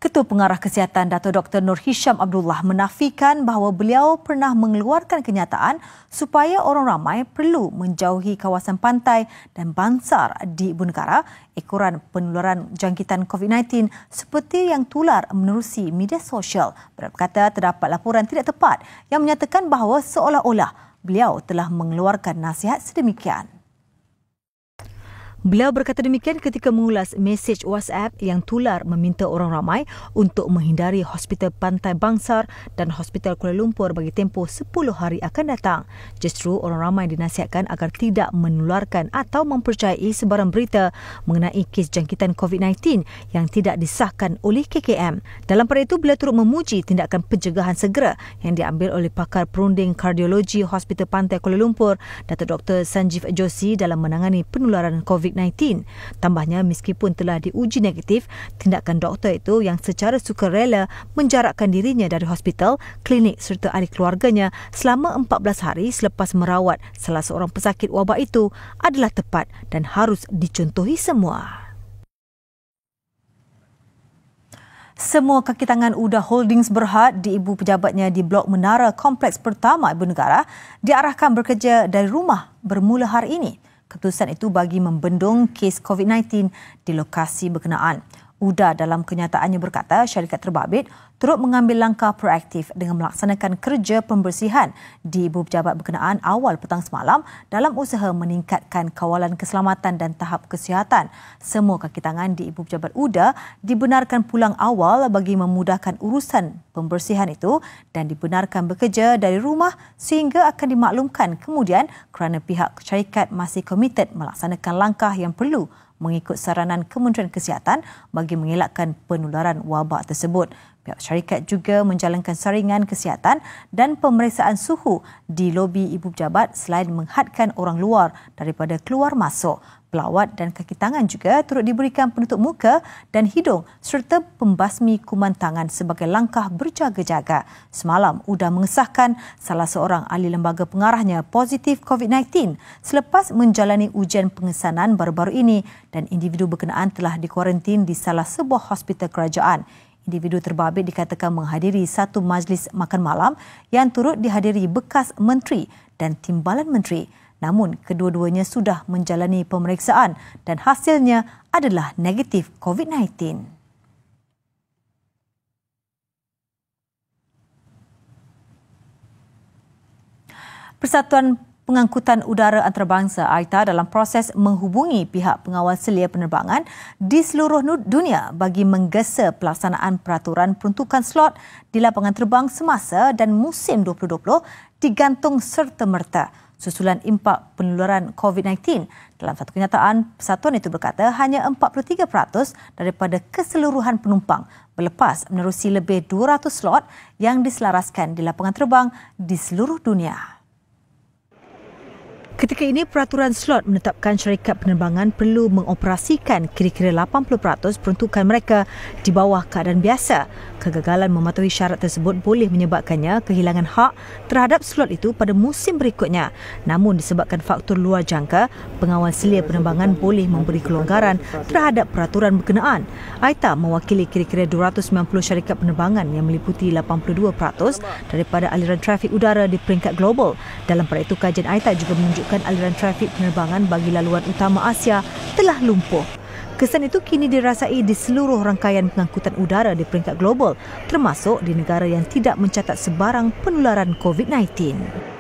Ketua Pengarah Kesihatan Dato' Dr. Nur Hisham Abdullah menafikan bahawa beliau pernah mengeluarkan kenyataan supaya orang ramai perlu menjauhi kawasan pantai dan bansar di Ibu Negara ekoran penularan jangkitan COVID-19 seperti yang tular menerusi media sosial. Beliau berkata terdapat laporan tidak tepat yang menyatakan bahawa seolah-olah beliau telah mengeluarkan nasihat sedemikian. Beliau berkata demikian ketika mengulas mesej WhatsApp yang tular meminta orang ramai untuk menghindari Hospital Pantai Bangsar dan Hospital Kuala Lumpur bagi tempoh 10 hari akan datang. Justru orang ramai dinasihatkan agar tidak menularkan atau mempercayai sebarang berita mengenai kes jangkitan COVID-19 yang tidak disahkan oleh KKM. Dalam pada itu, beliau turut memuji tindakan pencegahan segera yang diambil oleh pakar perunding kardiologi Hospital Pantai Kuala Lumpur, Dato' Dr. Sanjeev Joshi dalam menangani penularan COVID-19. Tambahnya, meskipun telah diuji negatif, tindakan doktor itu yang secara sukarela menjarakkan dirinya dari hospital, klinik serta ahli keluarganya selama 14 hari selepas merawat salah seorang pesakit wabak itu adalah tepat dan harus dicontohi semua. Semua kaki tangan Uda Holdings Berhad di ibu pejabatnya di Blok Menara Kompleks Pertama Ibu Negara diarahkan bekerja dari rumah bermula hari ini. Keputusan itu bagi membendung kes COVID-19 di lokasi berkenaan. Uda dalam kenyataannya berkata syarikat terbabit turut mengambil langkah proaktif dengan melaksanakan kerja pembersihan di ibu pejabat berkenaan awal petang semalam dalam usaha meningkatkan kawalan keselamatan dan tahap kesihatan. Semua kaki tangan di ibu pejabat Uda dibenarkan pulang awal bagi memudahkan urusan pembersihan itu dan dibenarkan bekerja dari rumah sehingga akan dimaklumkan kemudian kerana pihak syarikat masih komited melaksanakan langkah yang perlu mengikut saranan Kementerian Kesihatan bagi mengelakkan penularan wabak tersebut. Pihak syarikat juga menjalankan saringan kesihatan dan pemeriksaan suhu di lobi ibu pejabat selain menghadkan orang luar daripada keluar masuk. Pelawat dan kaki tangan juga turut diberikan penutup muka dan hidung serta pembasmi kuman tangan sebagai langkah berjaga-jaga. Semalam, Uda mengesahkan salah seorang ahli lembaga pengarahnya positif COVID-19 selepas menjalani ujian pengesanan baru-baru ini dan individu berkenaan telah dikuarantin di salah sebuah hospital kerajaan. Individu terbabit dikatakan menghadiri satu majlis makan malam yang turut dihadiri bekas menteri dan timbalan menteri. Namun, kedua-duanya sudah menjalani pemeriksaan dan hasilnya adalah negatif COVID-19. Persatuan Pengangkutan Udara Antarabangsa AITA dalam proses menghubungi pihak pengawal selia penerbangan di seluruh dunia bagi menggesa pelaksanaan peraturan peruntukan slot di lapangan terbang semasa dan musim 2020 digantung serta-merta susulan impak penularan COVID-19. Dalam satu kenyataan, persatuan itu berkata hanya 43% daripada keseluruhan penumpang berlepas menerusi lebih 200 slot yang diselaraskan di lapangan terbang di seluruh dunia. Ketika ini, peraturan slot menetapkan syarikat penerbangan perlu mengoperasikan kira-kira 80% peruntukan mereka di bawah keadaan biasa. Kegagalan mematuhi syarat tersebut boleh menyebabkannya kehilangan hak terhadap slot itu pada musim berikutnya. Namun disebabkan faktor luar jangka, pengawal selia penerbangan boleh memberi kelonggaran terhadap peraturan berkenaan. AITA mewakili kira-kira 290 syarikat penerbangan yang meliputi 82% daripada aliran trafik udara di peringkat global. Dalam pada itu, kajian AITA juga menunjukkan aliran trafik penerbangan bagi laluan utama Asia telah lumpuh. Kesan itu kini dirasai di seluruh rangkaian pengangkutan udara di peringkat global, termasuk di negara yang tidak mencatat sebarang penularan COVID-19.